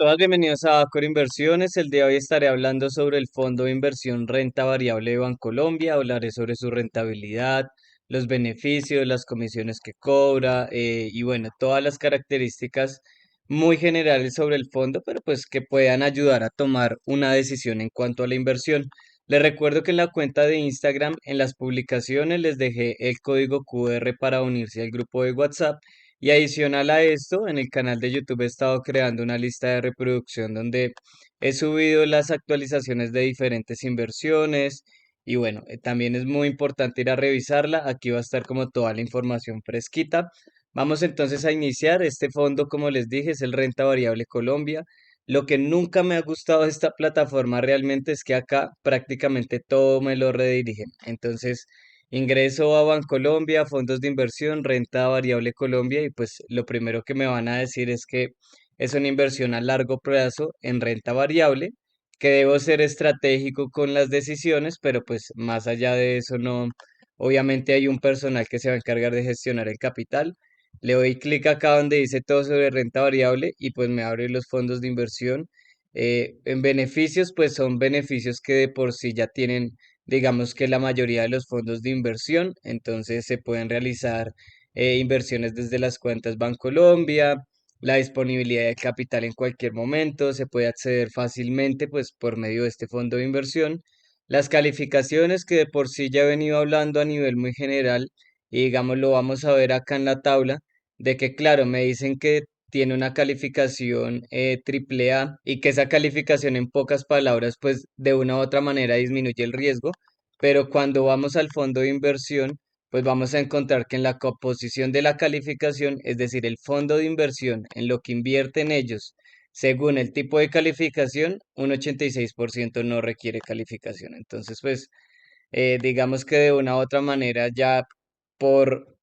Todas bienvenidos a Acor Inversiones. El día de hoy estaré hablando sobre el fondo de inversión renta variable de Bancolombia. Hablaré sobre su rentabilidad, los beneficios, las comisiones que cobra y bueno, todas las características muy generales sobre el fondo, pero pues que puedan ayudar a tomar una decisión en cuanto a la inversión. Les recuerdo que en la cuenta de Instagram, en las publicaciones, les dejé el código QR para unirse al grupo de WhatsApp. Y adicional a esto, en el canal de YouTube he estado creando una lista de reproducción donde he subido las actualizaciones de diferentes inversiones y bueno, también es muy importante ir a revisarla. Aquí va a estar como toda la información fresquita. Vamos entonces a iniciar. Este fondo, como les dije, es el Renta Variable Colombia. Lo que nunca me ha gustado de esta plataforma realmente es que acá prácticamente todo me lo redirigen. Entonces, ingreso a Bancolombia, fondos de inversión, renta variable Colombia y pues lo primero que me van a decir es que es una inversión a largo plazo en renta variable, que debo ser estratégico con las decisiones, pero pues más allá de eso no, obviamente hay un personal que se va a encargar de gestionar el capital. Le doy clic acá donde dice todo sobre renta variable y pues me abre los fondos de inversión. En beneficios, pues son beneficios que de por sí ya tienen, digamos que la mayoría de los fondos de inversión, entonces se pueden realizar inversiones desde las cuentas Bancolombia, la disponibilidad de capital en cualquier momento, se puede acceder fácilmente pues por medio de este fondo de inversión. Las calificaciones que de por sí ya he venido hablando a nivel muy general y digamos lo vamos a ver acá en la tabla de que claro, me dicen que tiene una calificación triple A y que esa calificación en pocas palabras pues de una u otra manera disminuye el riesgo, pero cuando vamos al fondo de inversión pues vamos a encontrar que en la composición de la calificación, es decir, el fondo de inversión en lo que invierten ellos, según el tipo de calificación, un 86% no requiere calificación. Entonces, pues digamos que de una u otra manera ya por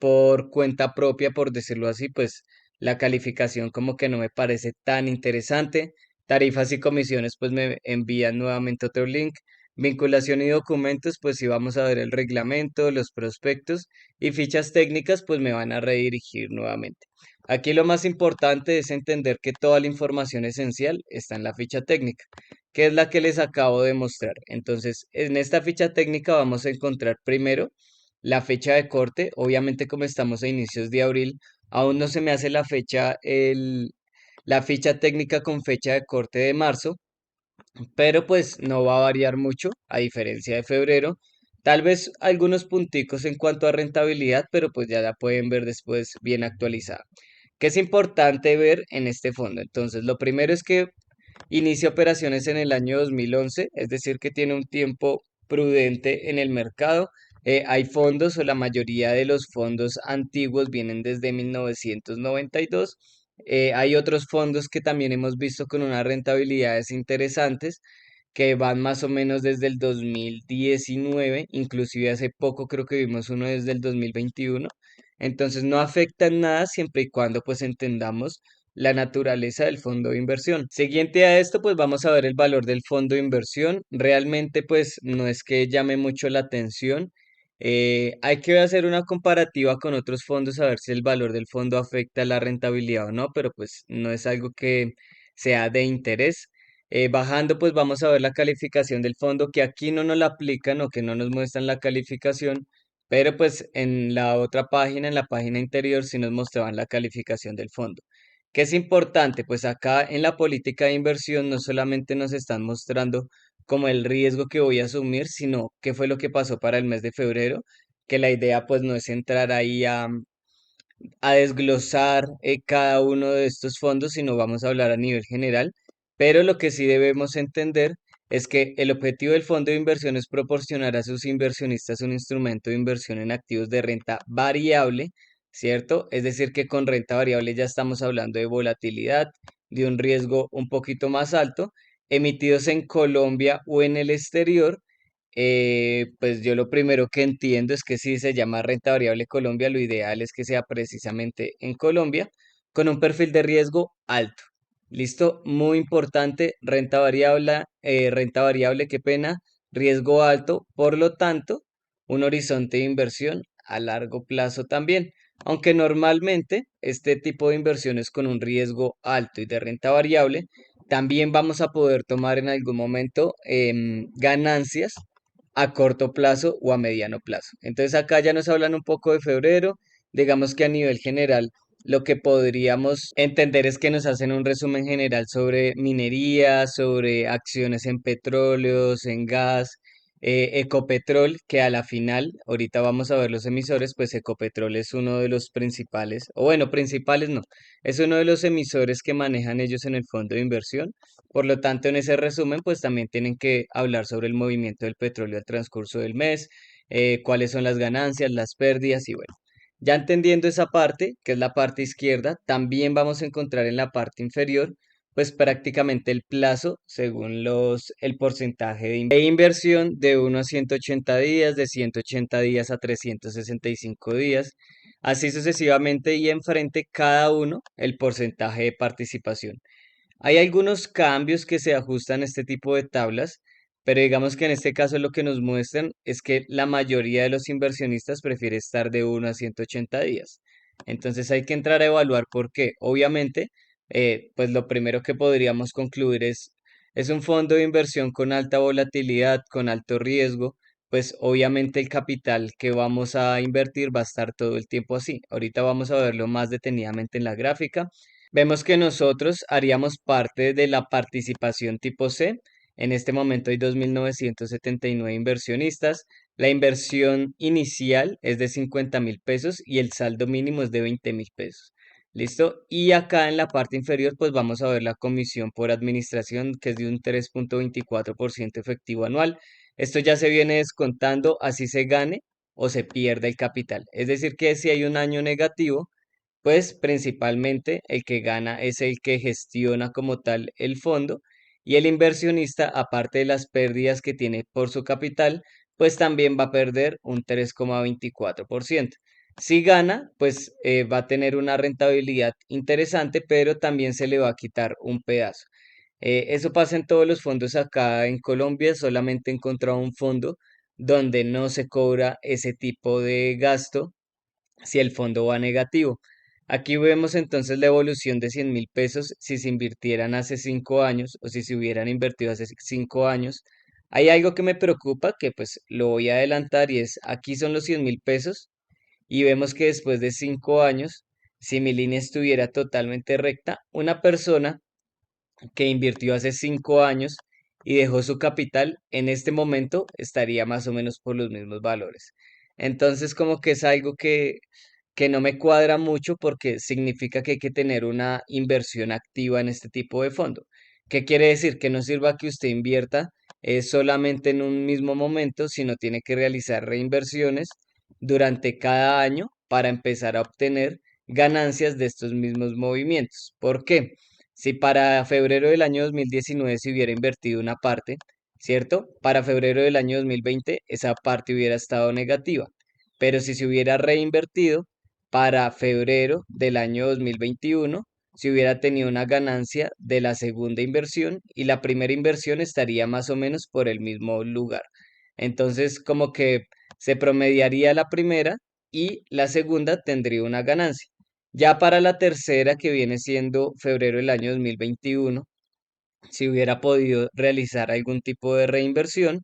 cuenta propia, por decirlo así, pues la calificación como que no me parece tan interesante. Tarifas y comisiones, pues me envían nuevamente otro link. Vinculación y documentos, pues si vamos a ver el reglamento, los prospectos y fichas técnicas, pues me van a redirigir nuevamente. Aquí lo más importante es entender que toda la información esencial está en la ficha técnica, que es la que les acabo de mostrar. Entonces, en esta ficha técnica vamos a encontrar primero la fecha de corte. Obviamente, como estamos a inicios de abril, aún no se me hace la ficha técnica con fecha de corte de marzo, pero pues no va a variar mucho a diferencia de febrero. Tal vez algunos punticos en cuanto a rentabilidad, pero pues ya la pueden ver después bien actualizada. ¿Qué es importante ver en este fondo? Entonces, lo primero es que inicia operaciones en el año 2011, es decir, que tiene un tiempo prudente en el mercado. Hay fondos o la mayoría de los fondos antiguos vienen desde 1992. Hay otros fondos que también hemos visto con unas rentabilidades interesantes que van más o menos desde el 2019, inclusive hace poco creo que vimos uno desde el 2021. Entonces no afecta en nada siempre y cuando pues entendamos la naturaleza del fondo de inversión. Siguiente a esto, pues vamos a ver el valor del fondo de inversión. Realmente, pues no es que llame mucho la atención. Hay que hacer una comparativa con otros fondos a ver si el valor del fondo afecta la rentabilidad o no, pero pues no es algo que sea de interés. Bajando, pues vamos a ver la calificación del fondo, que aquí no nos la aplican o que no nos muestran la calificación, pero pues en la otra página, en la página interior, sí nos mostraban la calificación del fondo. ¿Qué es importante? Pues acá en la política de inversión no solamente nos están mostrando como el riesgo que voy a asumir, sino qué fue lo que pasó para el mes de febrero, que la idea pues no es entrar ahí a desglosar cada uno de estos fondos, sino vamos a hablar a nivel general, pero lo que sí debemos entender es que el objetivo del fondo de inversión es proporcionar a sus inversionistas un instrumento de inversión en activos de renta variable, ¿cierto? Es decir, que con renta variable ya estamos hablando de volatilidad, de un riesgo un poquito más alto, emitidos en Colombia o en el exterior. Pues yo lo primero que entiendo es que si se llama renta variable Colombia, lo ideal es que sea precisamente en Colombia, con un perfil de riesgo alto. ¿Listo? Muy importante, renta variable, qué pena, riesgo alto, por lo tanto, un horizonte de inversión a largo plazo también. Aunque normalmente este tipo de inversiones con un riesgo alto y de renta variable también vamos a poder tomar en algún momento ganancias a corto plazo o a mediano plazo. Entonces acá ya nos hablan un poco de febrero, digamos que a nivel general lo que podríamos entender es que nos hacen un resumen general sobre minería, sobre acciones en petróleos, en gas, Ecopetrol, que a la final, ahorita vamos a ver los emisores, pues Ecopetrol es uno de los principales, o bueno, principales no, es uno de los emisores que manejan ellos en el fondo de inversión. Por lo tanto, en ese resumen, pues también tienen que hablar sobre el movimiento del petróleo al transcurso del mes, cuáles son las ganancias, las pérdidas y bueno. Ya entendiendo esa parte, que es la parte izquierda, también vamos a encontrar en la parte inferior, pues prácticamente el plazo según el porcentaje de inversión de 1 a 180 días, de 180 días a 365 días, así sucesivamente y enfrente cada uno el porcentaje de participación. Hay algunos cambios que se ajustan a este tipo de tablas, pero digamos que en este caso lo que nos muestran es que la mayoría de los inversionistas prefiere estar de 1 a 180 días. Entonces hay que entrar a evaluar por qué. Obviamente, pues lo primero que podríamos concluir es un fondo de inversión con alta volatilidad, con alto riesgo, pues obviamente el capital que vamos a invertir va a estar todo el tiempo así. Ahorita vamos a verlo más detenidamente en la gráfica. Vemos que nosotros haríamos parte de la participación tipo C. En este momento hay 2.979 inversionistas. La inversión inicial es de 50.000 pesos y el saldo mínimo es de 20.000 pesos. ¿Listo? Y acá en la parte inferior, pues vamos a ver la comisión por administración, que es de un 3,24% efectivo anual. Esto ya se viene descontando, así se gane o se pierda el capital. Es decir, que si hay un año negativo, pues principalmente el que gana es el que gestiona como tal el fondo y el inversionista, aparte de las pérdidas que tiene por su capital, pues también va a perder un 3,24%. Si gana, pues va a tener una rentabilidad interesante, pero también se le va a quitar un pedazo. Eso pasa en todos los fondos acá en Colombia, solamente he encontrado un fondo donde no se cobra ese tipo de gasto si el fondo va negativo. Aquí vemos entonces la evolución de 100.000 pesos si se invirtieran hace 5 años o si se hubieran invertido hace 5 años. Hay algo que me preocupa que pues lo voy a adelantar y es aquí son los 100.000 pesos y vemos que después de 5 años, si mi línea estuviera totalmente recta, una persona que invirtió hace 5 años y dejó su capital, en este momento estaría más o menos por los mismos valores. Entonces, como que es algo que no me cuadra mucho porque significa que hay que tener una inversión activa en este tipo de fondo. ¿Qué quiere decir? Que no sirva que usted invierta solamente en un mismo momento, sino tiene que realizar reinversiones durante cada año para empezar a obtener ganancias de estos mismos movimientos. ¿Por qué? Si para febrero del año 2019 se hubiera invertido una parte, ¿cierto? Para febrero del año 2020 esa parte hubiera estado negativa. Pero si se hubiera reinvertido para febrero del año 2021, se hubiera tenido una ganancia de la segunda inversión y la primera inversión estaría más o menos por el mismo lugar. Entonces, como que se promediaría la primera y la segunda tendría una ganancia. Ya para la tercera, que viene siendo febrero del año 2021, si hubiera podido realizar algún tipo de reinversión,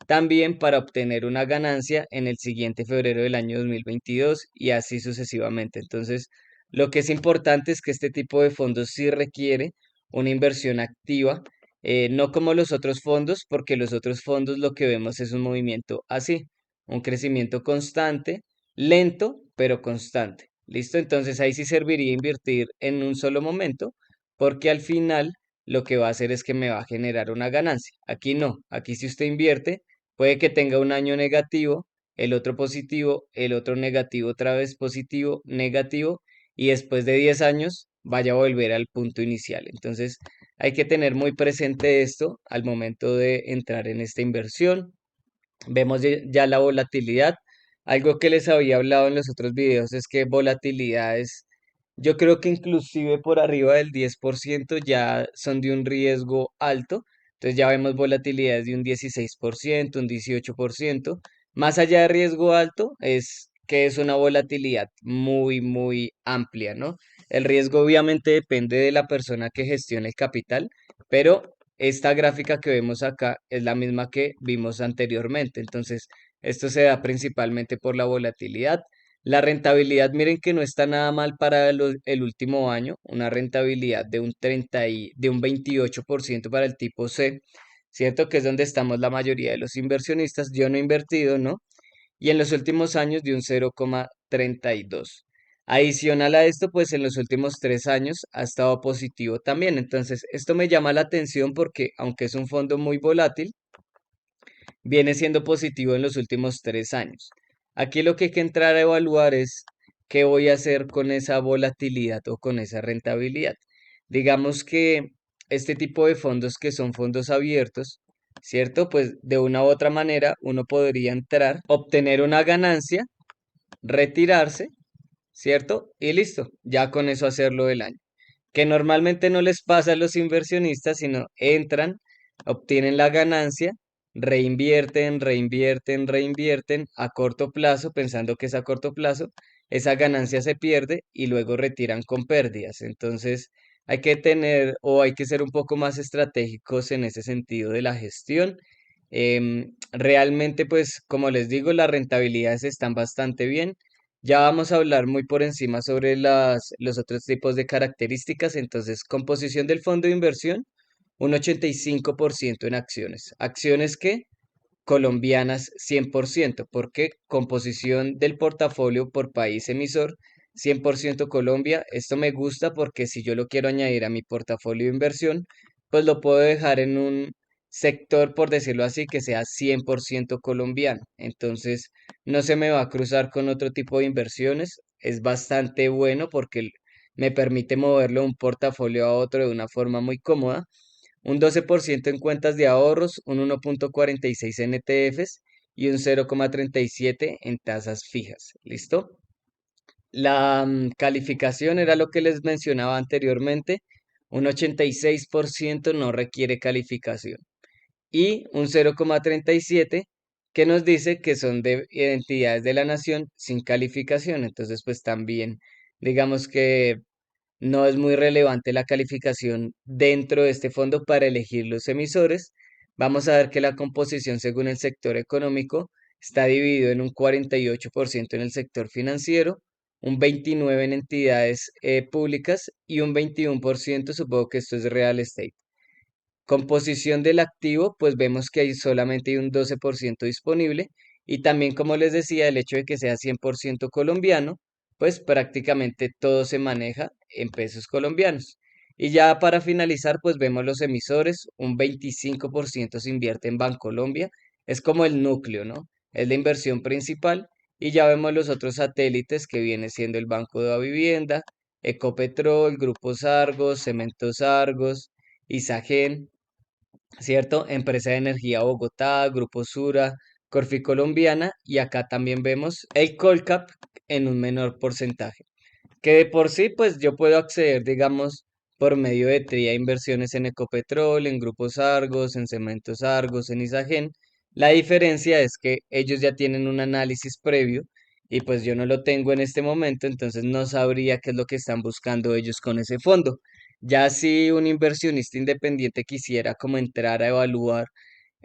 también para obtener una ganancia en el siguiente febrero del año 2022 y así sucesivamente. Entonces, lo que es importante es que este tipo de fondos sí requiere una inversión activa, no como los otros fondos, porque los otros fondos lo que vemos es un movimiento así, un crecimiento constante, lento, pero constante. ¿Listo? Entonces ahí sí serviría invertir en un solo momento, porque al final lo que va a hacer es que me va a generar una ganancia. Aquí no, aquí si usted invierte, puede que tenga un año negativo, el otro positivo, el otro negativo, otra vez positivo, negativo, y después de 10 años vaya a volver al punto inicial. Entonces hay que tener muy presente esto al momento de entrar en esta inversión. Vemos ya la volatilidad. Algo que les había hablado en los otros videos es que volatilidades, yo creo que inclusive por arriba del 10% ya son de un riesgo alto. Entonces ya vemos volatilidades de un 16%, un 18%. Más allá de riesgo alto es que es una volatilidad muy, muy amplia, ¿no? El riesgo obviamente depende de la persona que gestiona el capital, Pero esta gráfica que vemos acá es la misma que vimos anteriormente. Entonces, esto se da principalmente por la volatilidad. La rentabilidad, miren que no está nada mal para el último año, una rentabilidad de de un 28% para el tipo C, ¿cierto? Que es donde estamos la mayoría de los inversionistas. Yo no he invertido, ¿no? Y en los últimos años de un 0,32. Adicional a esto, pues en los últimos 3 años ha estado positivo también. Entonces, esto me llama la atención porque aunque es un fondo muy volátil, viene siendo positivo en los últimos 3 años. Aquí lo que hay que entrar a evaluar es qué voy a hacer con esa volatilidad o con esa rentabilidad. Digamos que este tipo de fondos que son fondos abiertos, ¿cierto? Pues de una u otra manera uno podría entrar, obtener una ganancia, retirarse, ¿cierto? Y listo, ya con eso hacerlo del año que normalmente no les pasa a los inversionistas, sino entran, obtienen la ganancia, reinvierten, reinvierten, reinvierten a corto plazo, pensando que es a corto plazo, esa ganancia se pierde y luego retiran con pérdidas. Entonces, hay que tener o hay que ser un poco más estratégicos en ese sentido de la gestión. Realmente, pues, como les digo, las rentabilidades están bastante bien. Ya vamos a hablar muy por encima sobre los otros tipos de características. Entonces, composición del fondo de inversión, un 85% en acciones. Acciones que colombianas 100%, porque composición del portafolio por país emisor, 100% Colombia. Esto me gusta porque si yo lo quiero añadir a mi portafolio de inversión, pues lo puedo dejar en un sector, por decirlo así, que sea 100% colombiano. Entonces, no se me va a cruzar con otro tipo de inversiones. Es bastante bueno porque me permite moverlo de un portafolio a otro de una forma muy cómoda, un 12% en cuentas de ahorros, un 1,46 en ETFs y un 0,37 en tasas fijas. ¿Listo? La calificación era lo que les mencionaba anteriormente. Un 86% no requiere calificación y un 0,37 que nos dice que son de entidades de la nación sin calificación. Entonces, pues también digamos que no es muy relevante la calificación dentro de este fondo para elegir los emisores. Vamos a ver que la composición según el sector económico está dividido en un 48% en el sector financiero, un 29% en entidades públicas y un 21%, supongo que esto es real estate. Composición del activo, pues vemos que hay solamente un 12% disponible y también, como les decía, el hecho de que sea 100% colombiano, pues prácticamente todo se maneja en pesos colombianos. Y ya para finalizar, pues vemos los emisores, un 25% se invierte en Bancolombia, es como el núcleo, ¿no? Es la inversión principal y ya vemos los otros satélites que viene siendo el Banco de la Vivienda, Ecopetrol, Grupos Argos, Cementos Argos, Isagen, ¿cierto? Empresa de Energía Bogotá, Grupo Sura, Corfi Colombiana y acá también vemos el Colcap en un menor porcentaje, que de por sí pues yo puedo acceder, digamos, por medio de TRIA Inversiones en Ecopetrol, en Grupos Argos, en Cementos Argos, en Isagen. La diferencia es que ellos ya tienen un análisis previo y pues yo no lo tengo en este momento, entonces no sabría qué es lo que están buscando ellos con ese fondo. Ya si un inversionista independiente quisiera como entrar a evaluar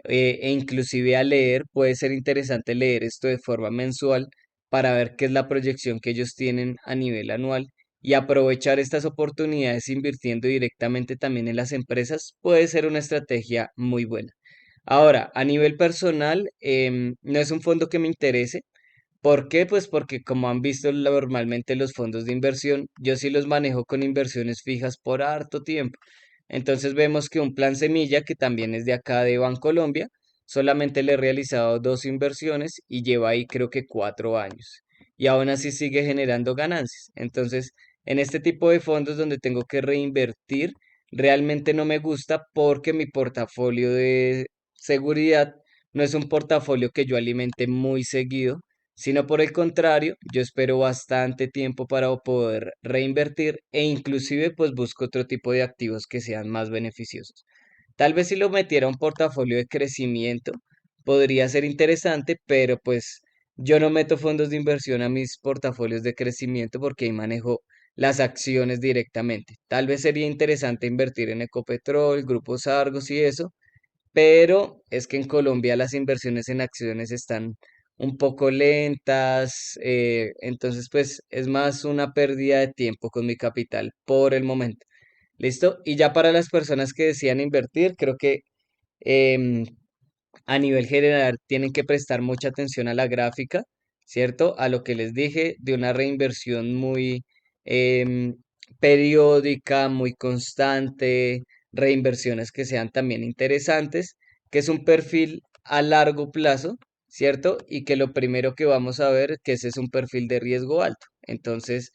e inclusive a leer, puede ser interesante leer esto de forma mensual para ver qué es la proyección que ellos tienen a nivel anual y aprovechar estas oportunidades invirtiendo directamente también en las empresas puede ser una estrategia muy buena. Ahora, a nivel personal, no es un fondo que me interese. ¿Por qué? Pues porque como han visto normalmente los fondos de inversión, yo sí los manejo con inversiones fijas por harto tiempo. Entonces vemos que un plan semilla, que también es de acá de Bancolombia, solamente le he realizado dos inversiones y lleva ahí creo que 4 años. Y aún así sigue generando ganancias. Entonces, en este tipo de fondos donde tengo que reinvertir, realmente no me gusta porque mi portafolio de seguridad no es un portafolio que yo alimente muy seguido, sino por el contrario, yo espero bastante tiempo para poder reinvertir e inclusive pues busco otro tipo de activos que sean más beneficiosos. Tal vez si lo metiera a un portafolio de crecimiento podría ser interesante, pero pues yo no meto fondos de inversión a mis portafolios de crecimiento porque ahí manejo las acciones directamente. Tal vez sería interesante invertir en Ecopetrol, Grupos Argos y eso, pero es que en Colombia las inversiones en acciones están un poco lentas, entonces pues es más una pérdida de tiempo con mi capital por el momento. ¿Listo? Y ya para las personas que decían invertir, creo que em, a nivel general tienen que prestar mucha atención a la gráfica, ¿cierto? A lo que les dije de una reinversión muy em, periódica, muy constante, reinversiones que sean también interesantes, que es un perfil a largo plazo, ¿cierto? Y que lo primero que vamos a ver que ese es un perfil de riesgo alto. Entonces,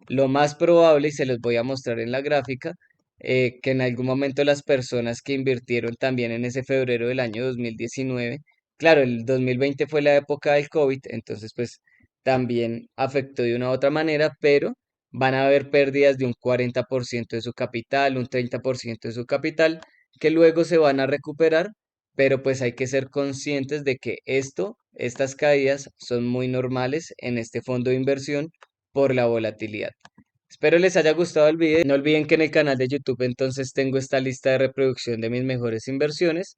lo más probable, y se los voy a mostrar en la gráfica, que en algún momento las personas que invirtieron también en ese febrero del año 2019, claro, el 2020 fue la época del COVID, entonces pues también afectó de una u otra manera, pero van a haber pérdidas de un 40% de su capital, un 30% de su capital, que luego se van a recuperar, pero pues hay que ser conscientes de que estas caídas son muy normales en este fondo de inversión por la volatilidad. Espero les haya gustado el video. No olviden que en el canal de YouTube entonces tengo esta lista de reproducción de mis mejores inversiones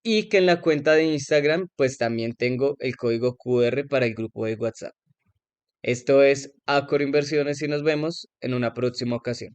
y que en la cuenta de Instagram pues también tengo el código QR para el grupo de WhatsApp. Esto es Acor Inversiones y nos vemos en una próxima ocasión.